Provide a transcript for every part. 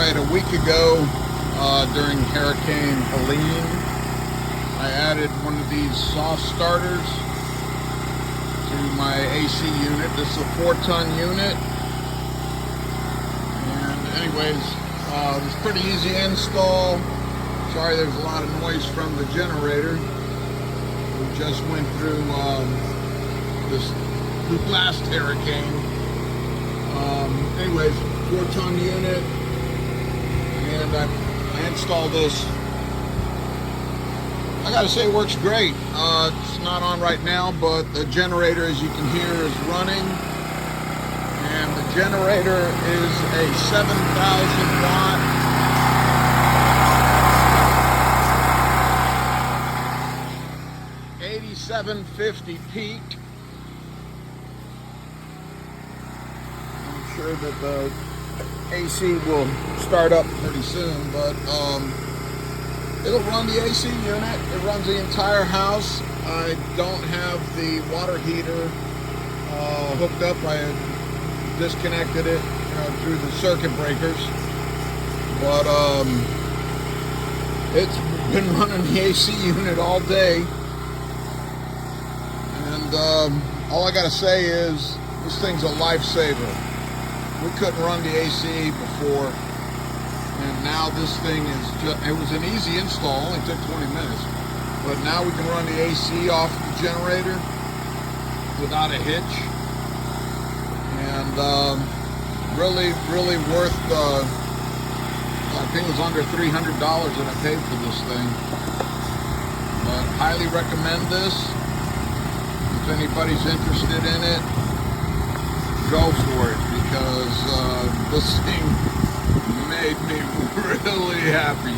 Alright, a week ago during Hurricane Helene, I added one of these soft starters to my AC unit. This is a 4-ton unit. And anyways, it was pretty easy to install. Sorry there's a lot of noise from the generator. We just went through this last hurricane. Anyways, 4-ton unit. And I installed this. I gotta say, it works great. It's not on right now, but the generator, as you can hear, is running. And the generator is a 7,000 watt. $87.50 peak. I'm sure that the AC will start up pretty soon, but it'll run the AC unit. It runs the entire house. I don't have the water heater hooked up. I disconnected it through the circuit breakers, but it's been running the AC unit all day. And all I gotta say is this thing's a lifesaver. We couldn't run the AC before, and now this thing is just, it was an easy install, only took 20 minutes, but now we can run the AC off the generator without a hitch, and really worth, I think it was under $300 that I paid for this thing, but highly recommend this. If anybody's interested in it, go for it, because this thing made me really happy.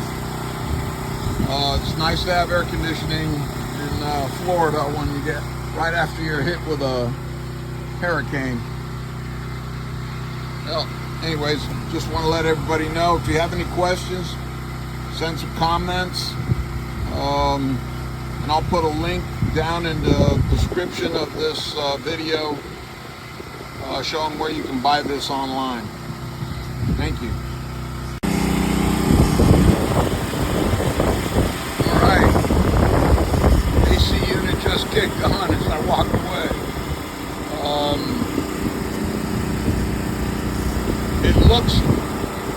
It's nice to have air conditioning in Florida when you get right after you're hit with a hurricane. Well, anyways, just want to let everybody know, if you have any questions, send some comments, and I'll put a link down in the description of this video showing where you can buy this online. Thank you. Alright, AC unit just kicked on as I walked away.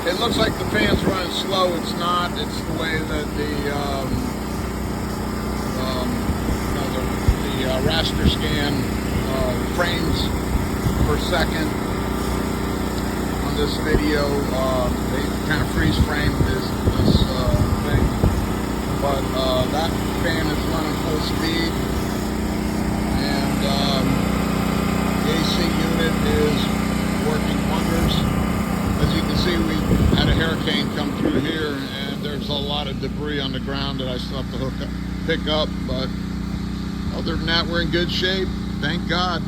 It looks like the fan's running slow. It's not. It's the way that the raster scan frames per second on this video. They kind of freeze framed this thing, but that fan is running full speed, and the AC unit is working wonders. As you can see, we had a hurricane come through here, and there's a lot of debris on the ground that I still have to pick up, but other than that, we're in good shape. Thank God.